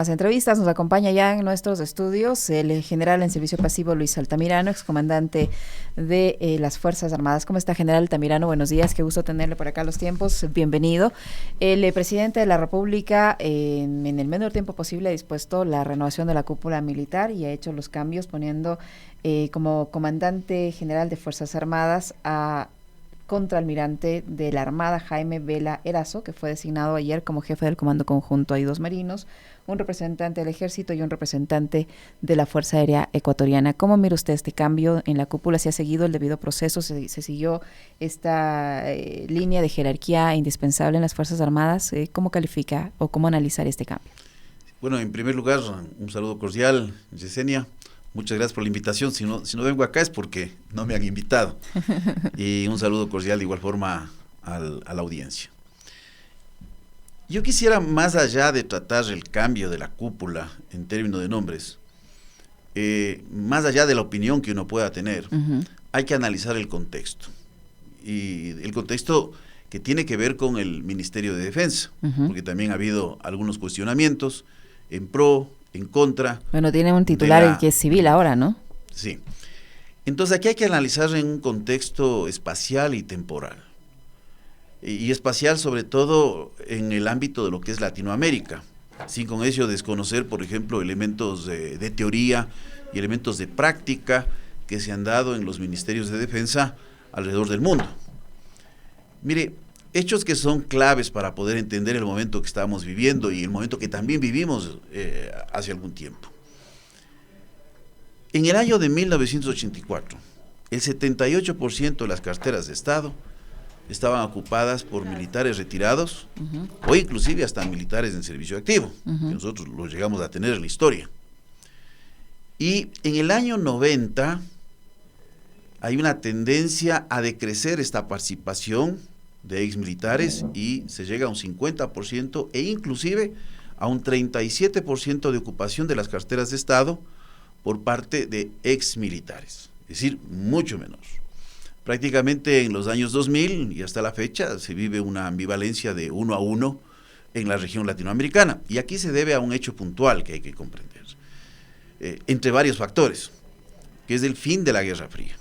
Las entrevistas nos acompaña ya en nuestros estudios el general en servicio pasivo Luis Altamirano, excomandante de las Fuerzas Armadas. ¿Cómo está, general Altamirano? Buenos días, qué gusto tenerle por acá a los tiempos, bienvenido. El presidente de la República en el menor tiempo posible ha dispuesto la renovación de la cúpula militar y ha hecho los cambios poniendo como comandante general de Fuerzas Armadas a contraalmirante de la Armada Jaime Vela Erazo, que fue designado ayer como jefe del Comando Conjunto. Hay dos marinos, un representante del Ejército y un representante de la Fuerza Aérea Ecuatoriana. ¿Cómo mira usted este cambio en la cúpula? ¿Se ha seguido el debido proceso? ¿Se siguió esta línea de jerarquía indispensable en las Fuerzas Armadas? ¿Cómo califica o cómo analizar este cambio? Bueno, en primer lugar, un saludo cordial, Yesenia. Muchas gracias por la invitación. Si no vengo acá es porque no me han invitado. Y un saludo cordial de igual forma a la audiencia. Yo quisiera, más allá de tratar el cambio de la cúpula en términos de nombres, más allá de la opinión que uno pueda tener, hay que analizar el contexto. Y el contexto que tiene que ver con el Ministerio de Defensa, porque también ha habido algunos cuestionamientos en pro, en contra. Bueno, tiene un titular que es civil ahora, ¿no? Sí. Entonces aquí hay que analizar en un contexto espacial y temporal. Y espacial sobre todo en el ámbito de lo que es Latinoamérica, sin con ello desconocer, por ejemplo, elementos de teoría y elementos de práctica que se han dado en los ministerios de defensa alrededor del mundo. Mire, hechos que son claves para poder entender el momento que estamos viviendo y el momento que también vivimos hace algún tiempo. En el año de 1984, el 78% de las carteras de Estado estaban ocupadas por militares retirados o inclusive hasta militares en servicio activo, que nosotros los llegamos a tener en la historia. Y en el año 90 hay una tendencia a decrecer esta participación de exmilitares y se llega a un 50% e inclusive a un 37% de ocupación de las carteras de Estado por parte de exmilitares, es decir, mucho menos. Prácticamente en los años 2000 y hasta la fecha se vive una ambivalencia de 1-1 en la región latinoamericana, y aquí se debe a un hecho puntual que hay que comprender, entre varios factores, que es el fin de la Guerra Fría,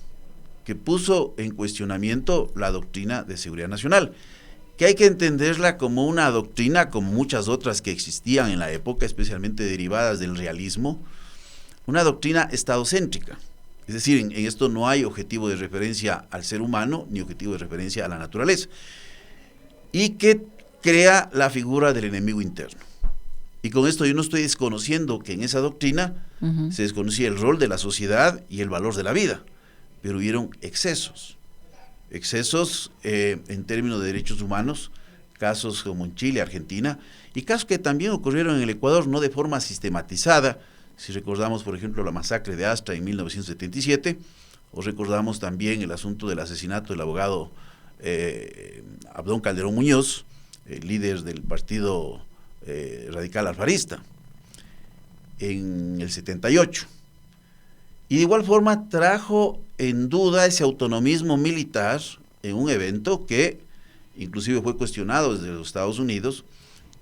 que puso en cuestionamiento la doctrina de seguridad nacional, que hay que entenderla como una doctrina, como muchas otras que existían en la época, especialmente derivadas del realismo, una doctrina estadocéntrica. Es decir, en esto no hay objetivo de referencia al ser humano, ni objetivo de referencia a la naturaleza, y que crea la figura del enemigo interno. Y con esto yo no estoy desconociendo que en esa doctrina se desconocía el rol de la sociedad y el valor de la vida, pero hubieron excesos en términos de derechos humanos, casos como en Chile, Argentina, y casos que también ocurrieron en el Ecuador, no de forma sistematizada. Si recordamos, por ejemplo, la masacre de Astra en 1977, o recordamos también el asunto del asesinato del abogado Abdón Calderón Muñoz, líder del partido radical alfarista, en el 78. Y de igual forma trajo en duda ese autonomismo militar en un evento que inclusive fue cuestionado desde los Estados Unidos,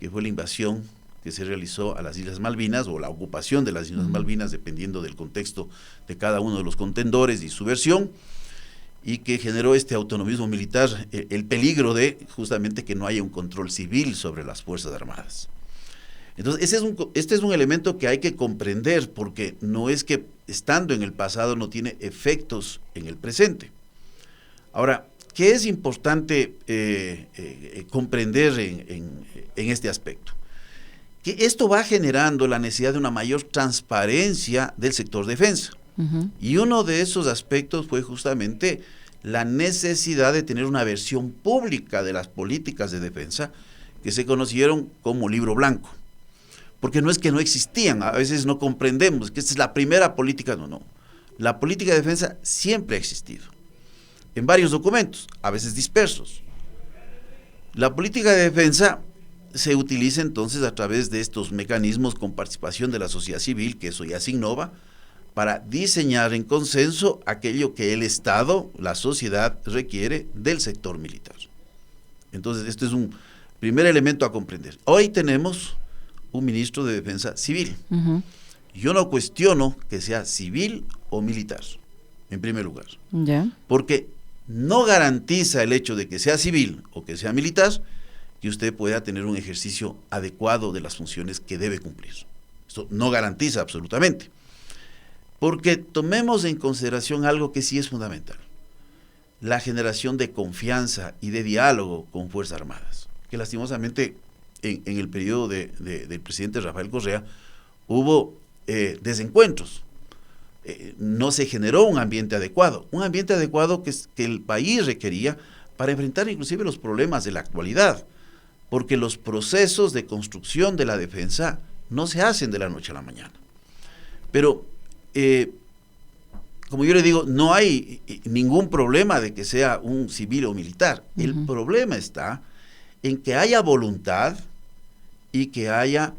que fue la invasión que se realizó a las Islas Malvinas, o la ocupación de las Islas Malvinas, dependiendo del contexto de cada uno de los contendores y su versión, y que generó este autonomismo militar, el peligro de justamente que no haya un control civil sobre las Fuerzas Armadas. Entonces, este es un elemento que hay que comprender, porque no es que estando en el pasado no tiene efectos en el presente. Ahora, ¿qué es importante comprender en este aspecto? Que esto va generando la necesidad de una mayor transparencia del sector defensa. Y uno de esos aspectos fue justamente la necesidad de tener una versión pública de las políticas de defensa que se conocieron como libro blanco. Porque no es que no existían, a veces no comprendemos que esta es la primera política, no. La política de defensa siempre ha existido, en varios documentos, a veces dispersos. La política de defensa se utiliza entonces a través de estos mecanismos con participación de la sociedad civil, que eso ya se innova, para diseñar en consenso aquello que el Estado, la sociedad, requiere del sector militar. Entonces, esto es un primer elemento a comprender. Hoy tenemos un ministro de defensa civil. Yo no cuestiono que sea civil o militar, en primer lugar. Porque no garantiza el hecho de que sea civil o que sea militar que usted pueda tener un ejercicio adecuado de las funciones que debe cumplir. Esto no garantiza absolutamente. Porque tomemos en consideración algo que sí es fundamental: la generación de confianza y de diálogo con Fuerzas Armadas, que lastimosamente en el periodo del presidente Rafael Correa hubo desencuentros. No se generó un ambiente adecuado que el país requería para enfrentar inclusive los problemas de la actualidad, porque los procesos de construcción de la defensa no se hacen de la noche a la mañana. Pero como yo le digo, no hay ningún problema de que sea un civil o militar. El problema está en que haya voluntad y que haya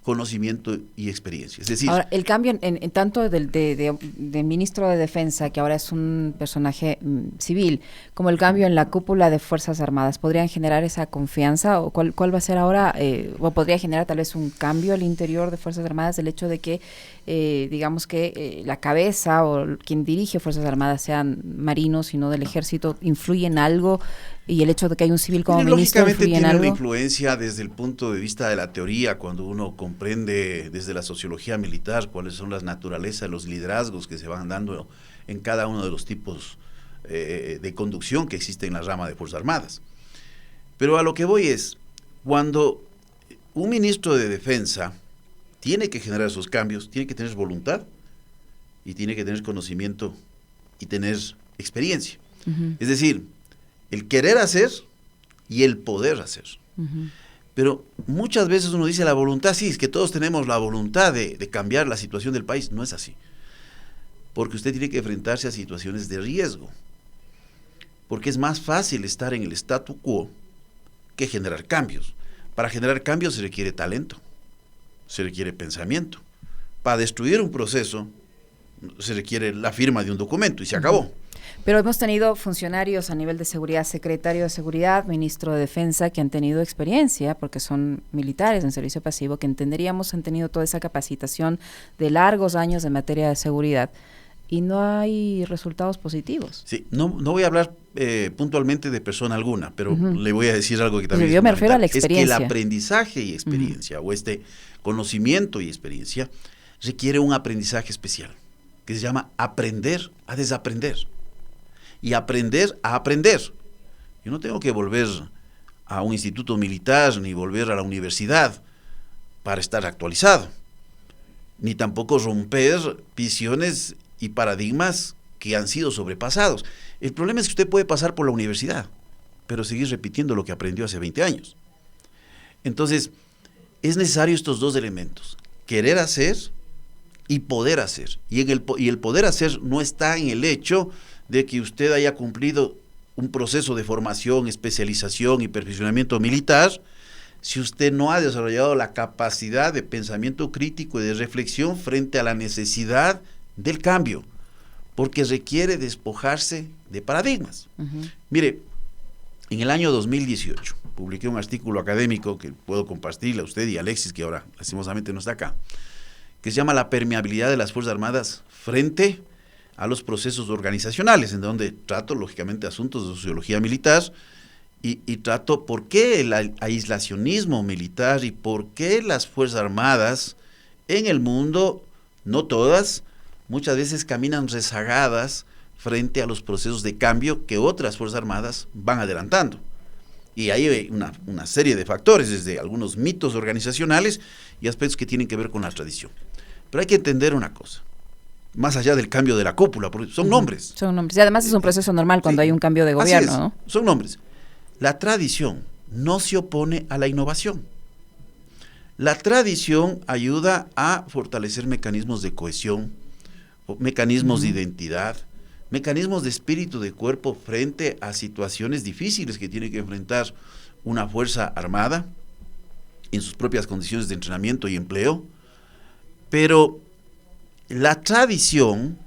conocimiento y experiencia. Es decir, ahora, el cambio en tanto del ministro de Defensa, que ahora es un personaje civil, como el cambio en la cúpula de Fuerzas Armadas, ¿podrían generar esa confianza? ¿O cuál va a ser ahora? ¿O podría generar tal vez un cambio al interior de Fuerzas Armadas, el hecho de que, digamos que la cabeza o quien dirige Fuerzas Armadas sean marinos y no del ejército, influye en algo? Y el hecho de que hay un civil como ministro influye en algo. Tiene una influencia desde el punto de vista de la teoría, cuando uno comprende desde la sociología militar cuáles son las naturalezas, los liderazgos que se van dando en cada uno de los tipos de conducción que existe en la rama de Fuerzas Armadas. Pero a lo que voy es, cuando un ministro de Defensa tiene que generar esos cambios, tiene que tener voluntad y tiene que tener conocimiento y tener experiencia. Es decir, el querer hacer y el poder hacer. Pero muchas veces uno dice la voluntad, sí, es que todos tenemos la voluntad de cambiar la situación del país. No es así. Porque usted tiene que enfrentarse a situaciones de riesgo. Porque es más fácil estar en el statu quo que generar cambios. Para generar cambios se requiere talento, se requiere pensamiento. Para destruir un proceso se requiere la firma de un documento y se acabó. Pero hemos tenido funcionarios a nivel de seguridad, secretario de Seguridad, ministro de Defensa, que han tenido experiencia, porque son militares en servicio pasivo, que entenderíamos han tenido toda esa capacitación de largos años en materia de seguridad, y no hay resultados positivos. Sí, no voy a hablar puntualmente de persona alguna, pero le voy a decir algo que también yo me refiero a la experiencia. Es que el aprendizaje y experiencia, o este conocimiento y experiencia, requiere un aprendizaje especial, que se llama aprender a desaprender. Y aprender a aprender. Yo no tengo que volver a un instituto militar ni volver a la universidad para estar actualizado, ni tampoco romper visiones y paradigmas que han sido sobrepasados. El problema es que usted puede pasar por la universidad, pero seguir repitiendo lo que aprendió hace 20 años. Entonces, es necesario estos dos elementos: querer hacer y poder hacer. Y el poder hacer no está en el hecho de que usted haya cumplido un proceso de formación, especialización y perfeccionamiento militar, si usted no ha desarrollado la capacidad de pensamiento crítico y de reflexión frente a la necesidad del cambio, porque requiere despojarse de paradigmas. Mire, en el año 2018 publiqué un artículo académico que puedo compartirle a usted y a Alexis, que ahora lastimosamente no está acá, que se llama La permeabilidad de las Fuerzas Armadas frente a los procesos organizacionales, en donde trato lógicamente asuntos de sociología militar y trato por qué el aislacionismo militar y por qué las Fuerzas Armadas en el mundo, no todas, muchas veces caminan rezagadas frente a los procesos de cambio que otras Fuerzas Armadas van adelantando. Y hay una serie de factores, desde algunos mitos organizacionales y aspectos que tienen que ver con la tradición. Pero hay que entender una cosa, más allá del cambio de la cúpula, porque son nombres. Son nombres. Y además es un proceso normal cuando hay un cambio de gobierno, así es, ¿no? Son nombres. La tradición no se opone a la innovación. La tradición ayuda a fortalecer mecanismos de cohesión, mecanismos de identidad, mecanismos de espíritu de cuerpo frente a situaciones difíciles que tiene que enfrentar una fuerza armada en sus propias condiciones de entrenamiento y empleo. Pero la tradición,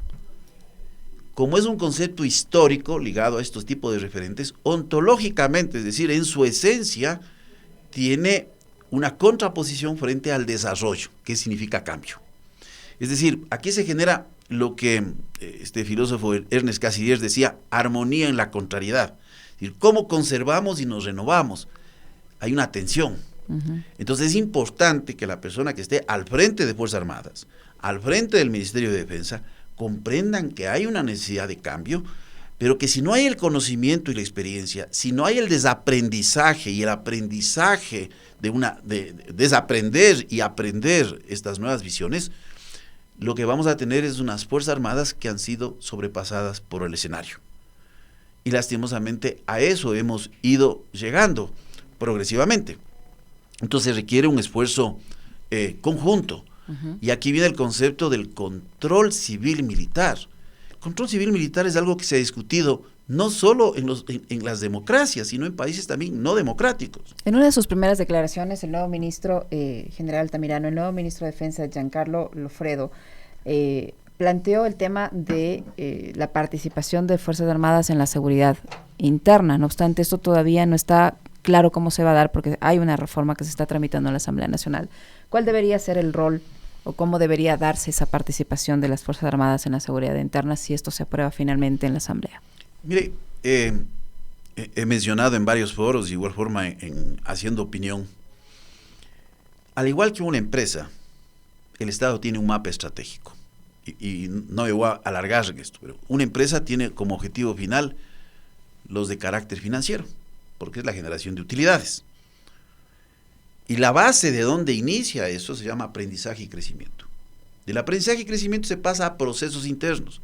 como es un concepto histórico ligado a estos tipos de referentes, ontológicamente, es decir, en su esencia, tiene una contraposición frente al desarrollo, que significa cambio. Es decir, aquí se genera lo que este filósofo Ernest Cassirer decía, armonía en la contrariedad. Es decir, cómo conservamos y nos renovamos. Hay una tensión. Entonces es importante que la persona que esté al frente de Fuerzas Armadas, al frente del Ministerio de Defensa, comprendan que hay una necesidad de cambio, pero que si no hay el conocimiento y la experiencia, si no hay el desaprendizaje y el aprendizaje de desaprender y aprender estas nuevas visiones, lo que vamos a tener es unas Fuerzas Armadas que han sido sobrepasadas por el escenario. Y lastimosamente a eso hemos ido llegando progresivamente. Entonces requiere un esfuerzo conjunto. Y aquí viene el concepto del control civil militar. El control civil militar es algo que se ha discutido no solo en las democracias, sino en países también no democráticos. En una de sus primeras declaraciones, el nuevo ministro general Altamirano, el nuevo ministro de Defensa, Giancarlo Lofredo, planteó el tema de la participación de Fuerzas Armadas en la seguridad interna. No obstante, esto todavía no está claro cómo se va a dar porque hay una reforma que se está tramitando en la Asamblea Nacional. ¿Cuál debería ser el rol o cómo debería darse esa participación de las Fuerzas Armadas en la seguridad interna si esto se aprueba finalmente en la Asamblea? Mire, he mencionado en varios foros, de igual forma haciendo opinión, al igual que una empresa, el Estado tiene un mapa estratégico. Y no me voy a alargar en esto, pero una empresa tiene como objetivo final los de carácter financiero, porque es la generación de utilidades. Y la base de donde inicia eso se llama aprendizaje y crecimiento. Del aprendizaje y crecimiento se pasa a procesos internos.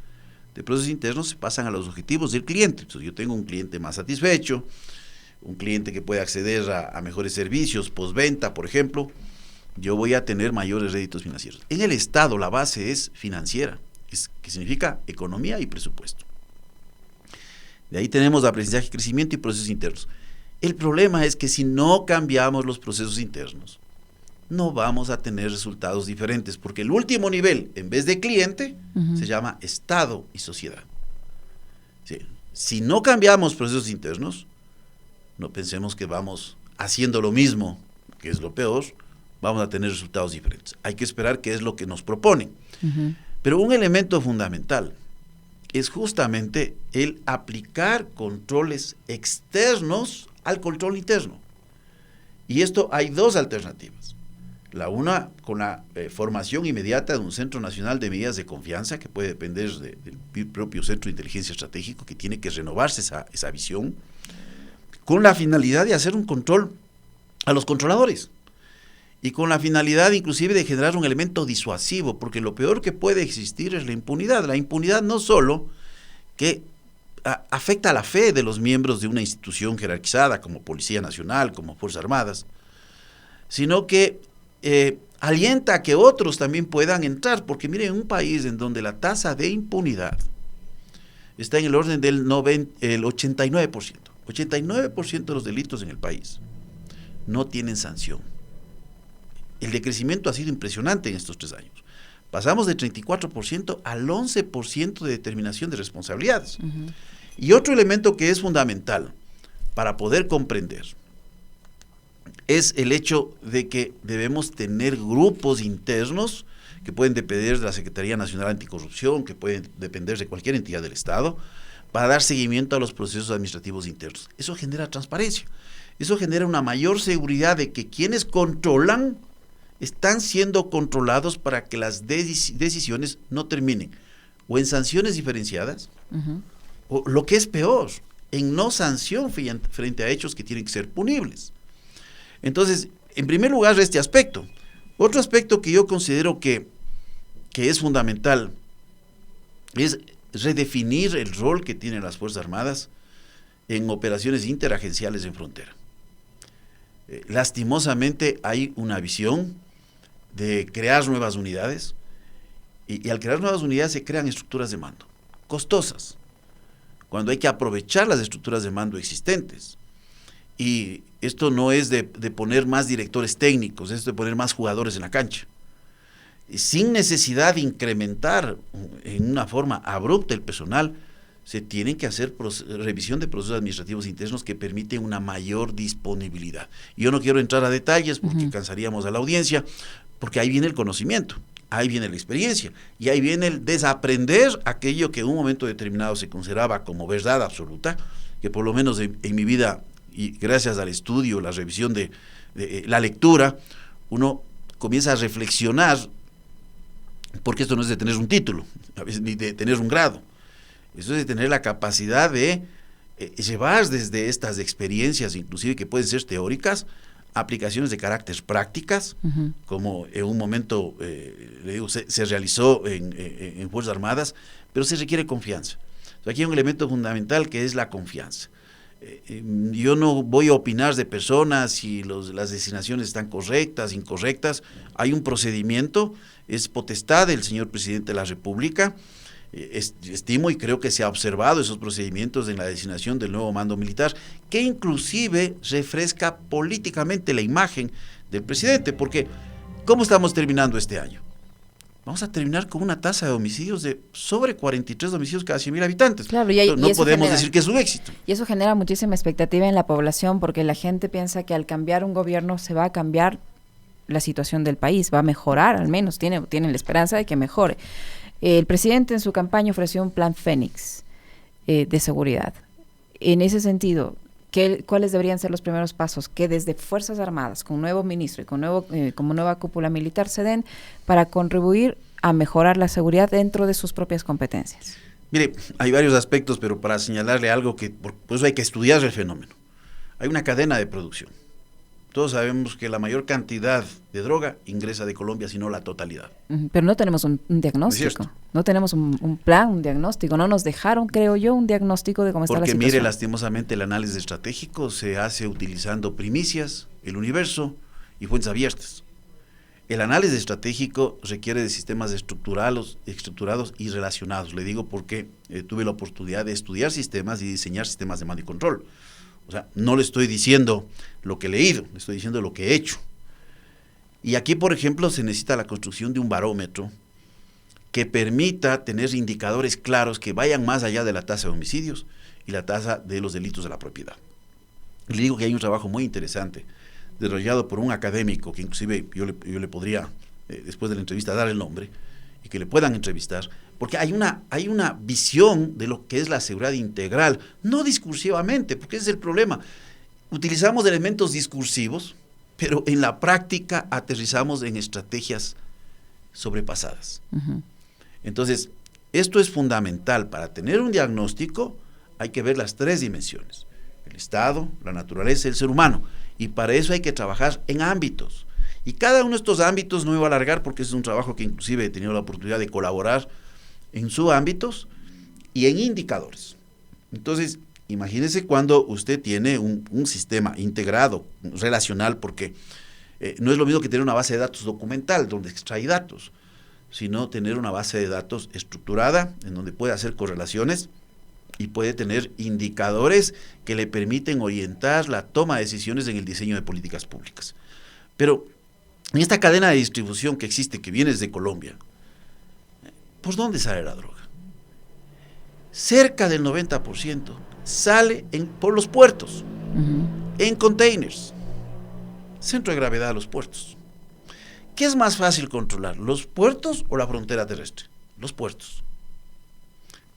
De procesos internos se pasan a los objetivos del cliente. Entonces yo tengo un cliente más satisfecho, un cliente que puede acceder a mejores servicios, postventa, por ejemplo, yo voy a tener mayores réditos financieros. En el Estado la base es financiera, que significa economía y presupuesto. De ahí tenemos aprendizaje, crecimiento y procesos internos. El problema es que si no cambiamos los procesos internos, no vamos a tener resultados diferentes, porque el último nivel, en vez de cliente, se llama Estado y sociedad. Sí. Si no cambiamos procesos internos, no pensemos que vamos haciendo lo mismo, que es lo peor, vamos a tener resultados diferentes. Hay que esperar qué es lo que nos proponen. Pero un elemento fundamental es justamente el aplicar controles externos al control interno. Y esto hay dos alternativas. La una, con la formación inmediata de un Centro Nacional de Medidas de Confianza, que puede depender del propio Centro de Inteligencia Estratégico, que tiene que renovarse esa visión, con la finalidad de hacer un control a los controladores. Y con la finalidad inclusive de generar un elemento disuasivo, porque lo peor que puede existir es la impunidad. La impunidad no solo que afecta a la fe de los miembros de una institución jerarquizada como Policía Nacional, como Fuerzas Armadas, sino que alienta a que otros también puedan entrar, porque miren, en un país en donde la tasa de impunidad está en el orden del 89%, 89% de los delitos en el país no tienen sanción. El decrecimiento ha sido impresionante en estos 3 años. Pasamos del 34% al 11% de determinación de responsabilidades. Y otro elemento que es fundamental para poder comprender es el hecho de que debemos tener grupos internos que pueden depender de la Secretaría Nacional Anticorrupción, que pueden depender de cualquier entidad del Estado, para dar seguimiento a los procesos administrativos internos. Eso genera transparencia. Eso genera una mayor seguridad de que quienes controlan están siendo controlados para que las decisiones no terminen o en sanciones diferenciadas o lo que es peor, en no sanción frente a hechos que tienen que ser punibles. Entonces, en primer lugar, este aspecto. Otro aspecto que yo considero que es fundamental es redefinir el rol que tienen las Fuerzas Armadas en operaciones interagenciales en frontera. Lastimosamente hay una visión de crear nuevas unidades y al crear nuevas unidades se crean estructuras de mando costosas, cuando hay que aprovechar las estructuras de mando existentes. Y esto no es de poner más directores técnicos, es de poner más jugadores en la cancha, sin necesidad de incrementar en una forma abrupta el personal, se tienen que hacer revisión de procesos administrativos internos que permiten una mayor disponibilidad. Yo no quiero entrar a detalles porque cansaríamos a la audiencia, porque ahí viene el conocimiento, ahí viene la experiencia y ahí viene el desaprender aquello que en un momento determinado se consideraba como verdad absoluta, que por lo menos en mi vida, y gracias al estudio, la revisión de la lectura, uno comienza a reflexionar, porque esto no es de tener un título, a veces ni de tener un grado, eso es de tener la capacidad de llevar desde estas experiencias, inclusive que pueden ser teóricas, aplicaciones de carácter prácticas, como en un momento le digo, se realizó en Fuerzas Armadas, pero se requiere confianza. O sea, aquí hay un elemento fundamental que es la confianza. Yo no voy a opinar de personas si las designaciones están correctas, incorrectas. Hay un procedimiento, es potestad del señor presidente de la República. Estimo y creo que se ha observado esos procedimientos en la designación del nuevo mando militar, que inclusive refresca políticamente la imagen del presidente, porque ¿cómo estamos terminando este año? Vamos a terminar con una tasa de homicidios de sobre 43 homicidios cada 100.000 habitantes. Claro, no podemos decir que es un éxito. Y eso genera muchísima expectativa en la población, porque la gente piensa que al cambiar un gobierno se va a cambiar la situación del país, va a mejorar, al menos tienen la esperanza de que mejore. El presidente en su campaña ofreció un plan Fénix de seguridad. En ese sentido, ¿cuáles deberían ser los primeros pasos que desde Fuerzas Armadas, con nuevo ministro y como nueva cúpula militar, se den para contribuir a mejorar la seguridad dentro de sus propias competencias? Mire, hay varios aspectos, pero para señalarle algo que por eso hay que estudiar el fenómeno. Hay una cadena de producción. Todos sabemos que la mayor cantidad de droga ingresa de Colombia, si no la totalidad. Pero no tenemos un diagnóstico, no tenemos un plan, un diagnóstico. No nos dejaron, creo yo, un diagnóstico de cómo está la situación. Porque mire, lastimosamente el análisis estratégico se hace utilizando primicias, el universo y fuentes abiertas. El análisis estratégico requiere de sistemas estructurados y relacionados. Le digo porque tuve la oportunidad de estudiar sistemas y diseñar sistemas de mando y control. O sea, no le estoy diciendo lo que he leído, le estoy diciendo lo que he hecho. Y aquí, por ejemplo, se necesita la construcción de un barómetro que permita tener indicadores claros que vayan más allá de la tasa de homicidios y la tasa de los delitos de la propiedad. Le digo que hay un trabajo muy interesante, desarrollado por un académico, que inclusive yo le podría, después de la entrevista, dar el nombre, y que le puedan entrevistar, porque hay una visión de lo que es la seguridad integral, no discursivamente, porque ese es el problema. Utilizamos elementos discursivos, pero en la práctica aterrizamos en estrategias sobrepasadas. Entonces, esto es fundamental. Para tener un diagnóstico hay que ver las tres dimensiones: el Estado, la naturaleza y el ser humano, y para eso hay que trabajar en ámbitos. Y cada uno de estos ámbitos no me voy a alargar porque es un trabajo que inclusive he tenido la oportunidad de colaborar en sus ámbitos y en indicadores. Entonces, imagínese cuando usted tiene un sistema integrado, relacional, porque no es lo mismo que tener una base de datos documental donde extrae datos, sino tener una base de datos estructurada en donde puede hacer correlaciones y puede tener indicadores que le permiten orientar la toma de decisiones en el diseño de políticas públicas. Pero en esta cadena de distribución que existe, que viene desde Colombia, ¿por dónde sale la droga? Cerca del 90% sale por los puertos, en containers, centro de gravedad de los puertos. ¿Qué es más fácil controlar, los puertos o la frontera terrestre? Los puertos.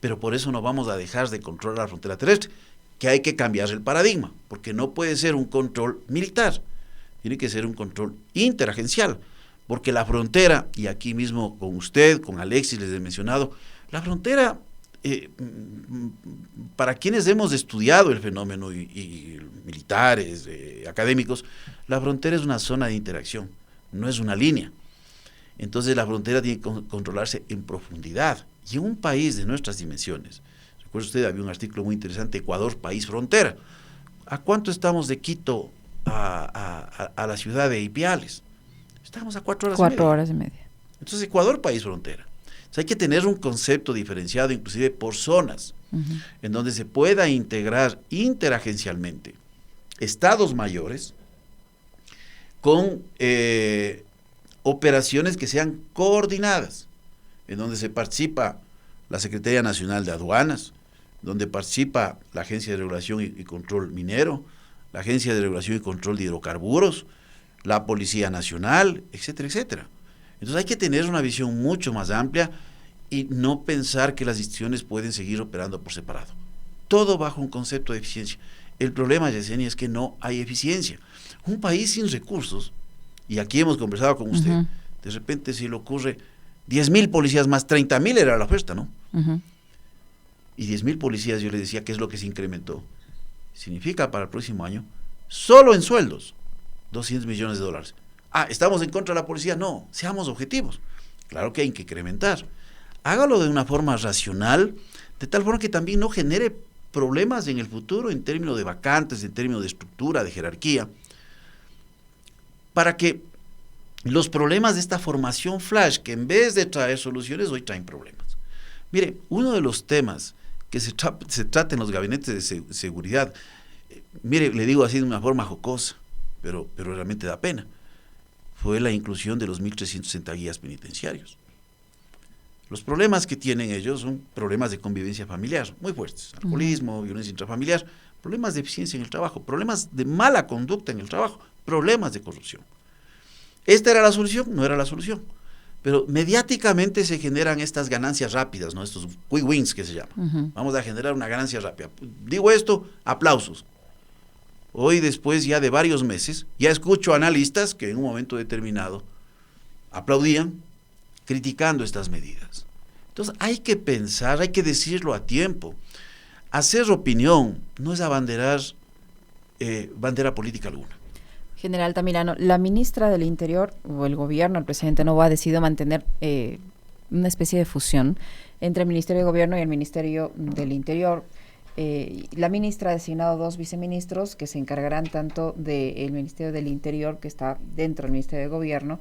Pero por eso no vamos a dejar de controlar la frontera terrestre, que hay que cambiar el paradigma, porque no puede ser un control militar, tiene que ser un control interagencial, porque la frontera, y aquí mismo con usted, con Alexis les he mencionado, la frontera, para quienes hemos estudiado el fenómeno y militares, académicos, la frontera es una zona de interacción, no es una línea. Entonces la frontera tiene que controlarse en profundidad. Y en un país de nuestras dimensiones, recuerda usted, había un artículo muy interesante, Ecuador, país frontera. ¿A cuánto estamos de Quito a la ciudad de Ipiales? Estamos a 4 horas y media. 4 horas y media. Entonces Ecuador, país frontera. Entonces hay que tener un concepto diferenciado, inclusive por zonas, en donde se pueda integrar interagencialmente estados mayores con operaciones que sean coordinadas, en donde se participa la Secretaría Nacional de Aduanas, donde participa la Agencia de Regulación y Control Minero, la Agencia de Regulación y Control de Hidrocarburos, la Policía Nacional, etcétera, etcétera. Entonces hay que tener una visión mucho más amplia y no pensar que las instituciones pueden seguir operando por separado. Todo bajo un concepto de eficiencia. El problema, Yesenia, es que no hay eficiencia. Un país sin recursos, y aquí hemos conversado con usted, de repente se le ocurre 10,000 policías más, 30,000 era la oferta, ¿no? Y 10,000 policías, yo le decía, ¿qué es lo que se incrementó? Significa para el próximo año, solo en sueldos, $200 millones. ¿Estamos en contra de la policía? No, seamos objetivos. Claro que hay que incrementar. Hágalo de una forma racional, de tal forma que también no genere problemas en el futuro en términos de vacantes, en términos de estructura, de jerarquía, para que los problemas de esta formación flash, que en vez de traer soluciones, hoy traen problemas. Mire, uno de los temas que se trata en los gabinetes de seguridad, mire, le digo así de una forma jocosa, pero realmente da pena, fue la inclusión de los 1.360 guías penitenciarios. Los problemas que tienen ellos son problemas de convivencia familiar, muy fuertes, alcoholismo, violencia intrafamiliar, problemas de eficiencia en el trabajo, problemas de mala conducta en el trabajo, problemas de corrupción. ¿Esta era la solución? No era la solución. Pero mediáticamente se generan estas ganancias rápidas, ¿no? Estos quick wins que se llaman. Vamos a generar una ganancia rápida. Digo esto, aplausos. Hoy, después ya de varios meses, ya escucho analistas que en un momento determinado aplaudían, criticando estas medidas. Entonces hay que pensar, hay que decirlo a tiempo. Hacer opinión no es abanderar bandera política alguna. General Altamirano, la ministra del Interior o el gobierno, el presidente Noboa, ha decidido mantener una especie de fusión entre el Ministerio de Gobierno y el Ministerio del Interior. La ministra ha designado 2 viceministros que se encargarán tanto del Ministerio del Interior, que está dentro del Ministerio de Gobierno,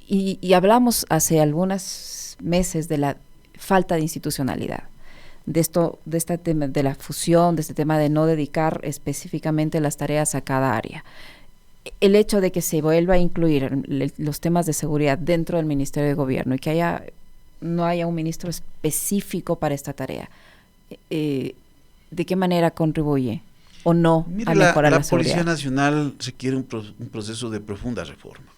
y hablamos hace algunos meses de la falta de institucionalidad, de este tema de la fusión, de este tema de no dedicar específicamente las tareas a cada área. El hecho de que se vuelva a incluir los temas de seguridad dentro del Ministerio de Gobierno y que no haya un ministro específico para esta tarea, ¿de qué manera contribuye o no a mejorar la seguridad? La Policía Nacional requiere un proceso de profunda reforma.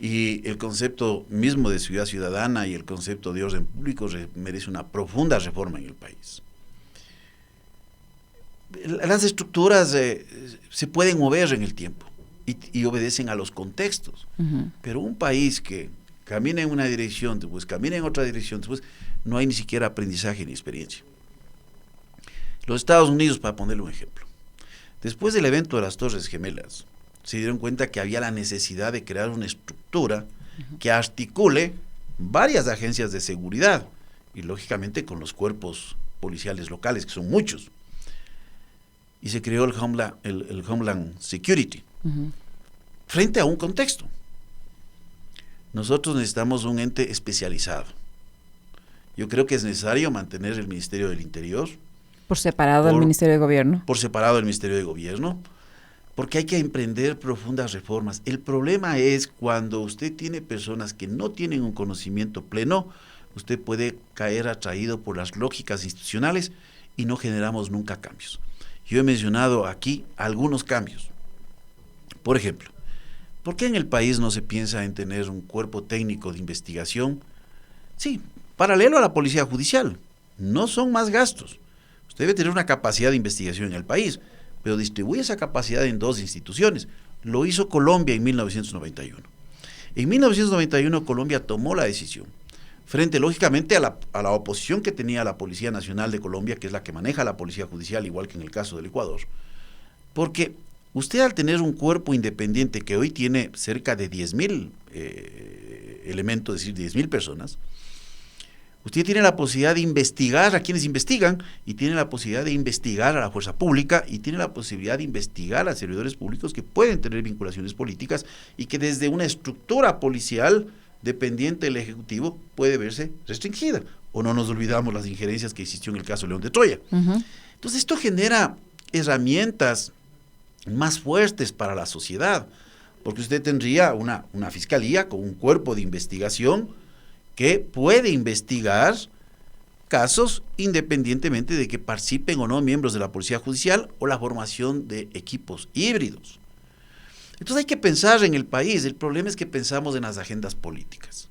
Y el concepto mismo de seguridad ciudadana y el concepto de orden público merece una profunda reforma en el país. Las estructuras se pueden mover en el tiempo y obedecen a los contextos, pero un país que camina en una dirección, después camina en otra dirección, después no hay ni siquiera aprendizaje ni experiencia. Los Estados Unidos, para ponerle un ejemplo, después del evento de las Torres Gemelas, se dieron cuenta que había la necesidad de crear una estructura que articule varias agencias de seguridad y lógicamente con los cuerpos policiales locales, que son muchos. Y se creó el Homeland Security frente a un contexto. Nosotros necesitamos un ente especializado. Yo creo que es necesario mantener el Ministerio del Interior. Por separado del Ministerio de Gobierno. Por separado del Ministerio de Gobierno. Porque hay que emprender profundas reformas. El problema es cuando usted tiene personas que no tienen un conocimiento pleno, usted puede caer atraído por las lógicas institucionales y no generamos nunca cambios. Yo he mencionado aquí algunos cambios. Por ejemplo, ¿por qué en el país no se piensa en tener un cuerpo técnico de investigación? Sí, paralelo a la policía judicial. No son más gastos. Usted debe tener una capacidad de investigación en el país, pero distribuye esa capacidad en 2 instituciones. Lo hizo Colombia en 1991. En 1991 Colombia tomó la decisión, frente lógicamente a la oposición que tenía la Policía Nacional de Colombia, que es la que maneja la Policía Judicial, igual que en el caso del Ecuador, porque usted al tener un cuerpo independiente que hoy tiene cerca de 10,000 elementos, es decir, 10,000 personas, usted tiene la posibilidad de investigar a quienes investigan y tiene la posibilidad de investigar a la fuerza pública y tiene la posibilidad de investigar a servidores públicos que pueden tener vinculaciones políticas y que desde una estructura policial dependiente del Ejecutivo puede verse restringida. O no nos olvidamos las injerencias que existió en el caso de León de Troya. Entonces esto genera herramientas más fuertes para la sociedad, porque usted tendría una fiscalía con un cuerpo de investigación que puede investigar casos, independientemente de que participen o no miembros de la Policía Judicial o la formación de equipos híbridos. Entonces hay que pensar en el país. El problema es que pensamos en las agendas políticas.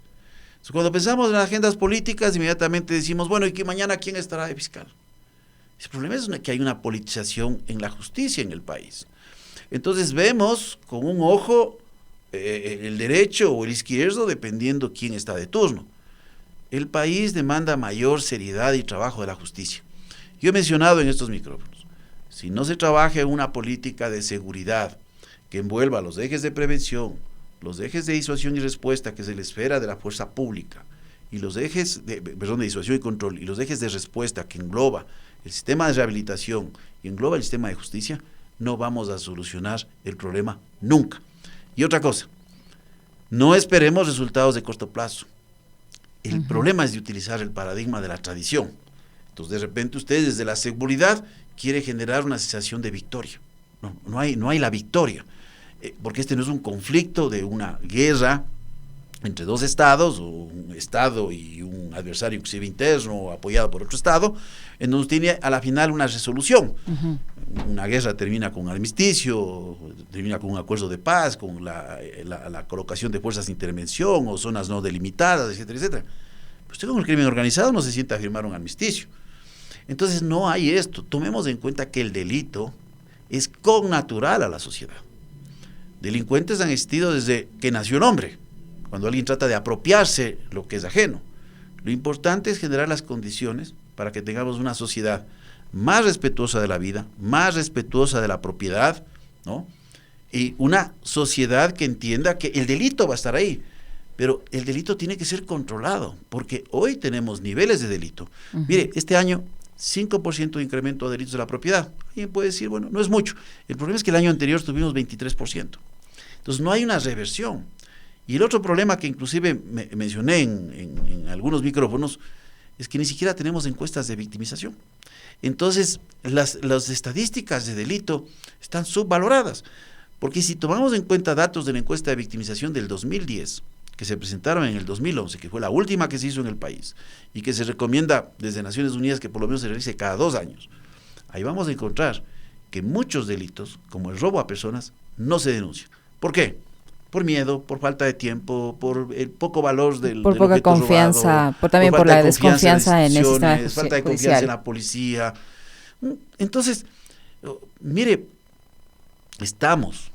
Entonces, cuando pensamos en las agendas políticas, inmediatamente decimos, bueno, ¿y que mañana quién estará de fiscal? El problema es que hay una politización en la justicia en el país. Entonces vemos con un ojo el derecho o el izquierdo dependiendo quién está de turno. El país demanda mayor seriedad y trabajo de la justicia. Yo he mencionado en estos micrófonos, si no se trabaja en una política de seguridad que envuelva los ejes de prevención, los ejes de disuasión y respuesta que es la esfera de la fuerza pública, y los ejes de disuasión y control, y los ejes de respuesta que engloba el sistema de rehabilitación y engloba el sistema de justicia, no vamos a solucionar el problema nunca. Y otra cosa, no esperemos resultados de corto plazo. El problema es de utilizar el paradigma de la tradición. Entonces, de repente, usted desde la seguridad quiere generar una sensación de victoria. No hay la victoria, porque este no es un conflicto de una guerra entre dos estados, o un estado y un adversario inclusive interno apoyado por otro estado, en donde tiene a la final una resolución. Una guerra termina con un armisticio, termina con un acuerdo de paz, con la colocación de fuerzas de intervención o zonas no delimitadas, etcétera, etcétera. Pero usted con el crimen organizado no se siente a firmar un armisticio. Entonces no hay esto. Tomemos en cuenta que el delito es connatural a la sociedad. Delincuentes han existido desde que nació el hombre, cuando alguien trata de apropiarse lo que es ajeno. Lo importante es generar las condiciones para que tengamos una sociedad más respetuosa de la vida, más respetuosa de la propiedad, ¿no? Y una sociedad que entienda que el delito va a estar ahí, pero el delito tiene que ser controlado, porque hoy tenemos niveles de delito. Mire, este año 5% de incremento de delitos de la propiedad. Alguien puede decir, bueno, no es mucho. El problema es que el año anterior tuvimos 23%. Entonces no hay una reversión. Y el otro problema que inclusive mencioné en algunos micrófonos es que ni siquiera tenemos encuestas de victimización. Entonces las estadísticas de delito están subvaloradas, porque si tomamos en cuenta datos de la encuesta de victimización del 2010, que se presentaron en el 2011, que fue la última que se hizo en el país, y que se recomienda desde Naciones Unidas que por lo menos se realice cada 2 años, ahí vamos a encontrar que muchos delitos, como el robo a personas, no se denuncian. ¿Por qué? Por miedo, por falta de tiempo, por el poco valor del por poca confianza, robado, también por la desconfianza en el sistema judicial, falta de confianza en la policía. Entonces, mire, estamos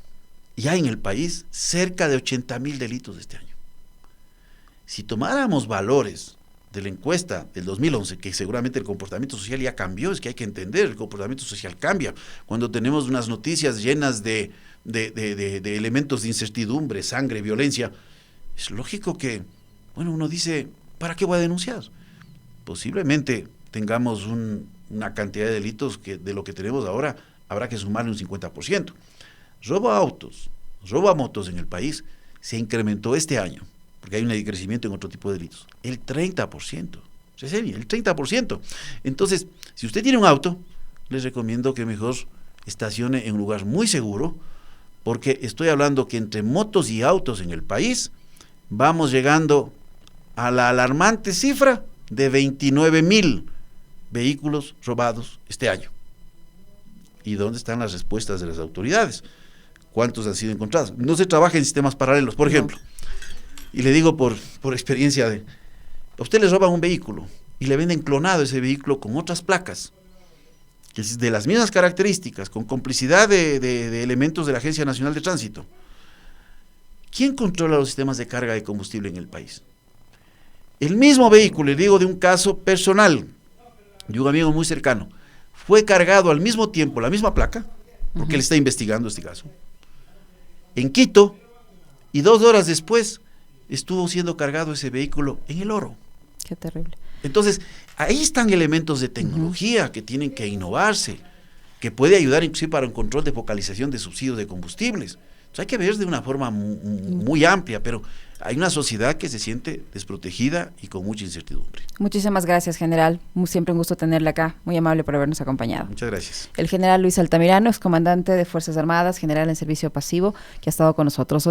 ya en el país cerca de 80,000 delitos este año. Si tomáramos valores de la encuesta del 2011, que seguramente el comportamiento social ya cambió, es que hay que entender, el comportamiento social cambia. Cuando tenemos unas noticias llenas de elementos de incertidumbre, sangre, violencia, es lógico que, bueno, uno dice, ¿para qué voy a denunciar? Posiblemente tengamos una cantidad de delitos que de lo que tenemos ahora habrá que sumarle un 50%. Robo a autos, robo a motos en el país se incrementó este año, porque hay un decrecimiento en otro tipo de delitos, el 30%. El 30%. Entonces, si usted tiene un auto, les recomiendo que mejor estacione en un lugar muy seguro, porque estoy hablando que entre motos y autos en el país vamos llegando a la alarmante cifra de 29,000 vehículos robados este año. ¿Y dónde están las respuestas de las autoridades? ¿Cuántos han sido encontrados? No se trabaja en sistemas paralelos, por ejemplo. Y le digo por experiencia a usted le roban un vehículo y le venden clonado ese vehículo con otras placas, que es de las mismas características, con complicidad de elementos de la Agencia Nacional de Tránsito. ¿Quién controla los sistemas de carga de combustible en el país? El mismo vehículo, le digo de un caso personal, de un amigo muy cercano, fue cargado al mismo tiempo, la misma placa, porque él está investigando este caso, en Quito, y 2 horas después estuvo siendo cargado ese vehículo en El Oro. Qué terrible. Entonces, ahí están elementos de tecnología que tienen que innovarse, que puede ayudar inclusive para un control de focalización de subsidios de combustibles. Entonces, hay que ver de una forma muy amplia, pero hay una sociedad que se siente desprotegida y con mucha incertidumbre. Muchísimas gracias, general. Siempre un gusto tenerle acá. Muy amable por habernos acompañado. Muchas gracias. El general Luis Altamirano, excomandante de Fuerzas Armadas, general en servicio pasivo, que ha estado con nosotros.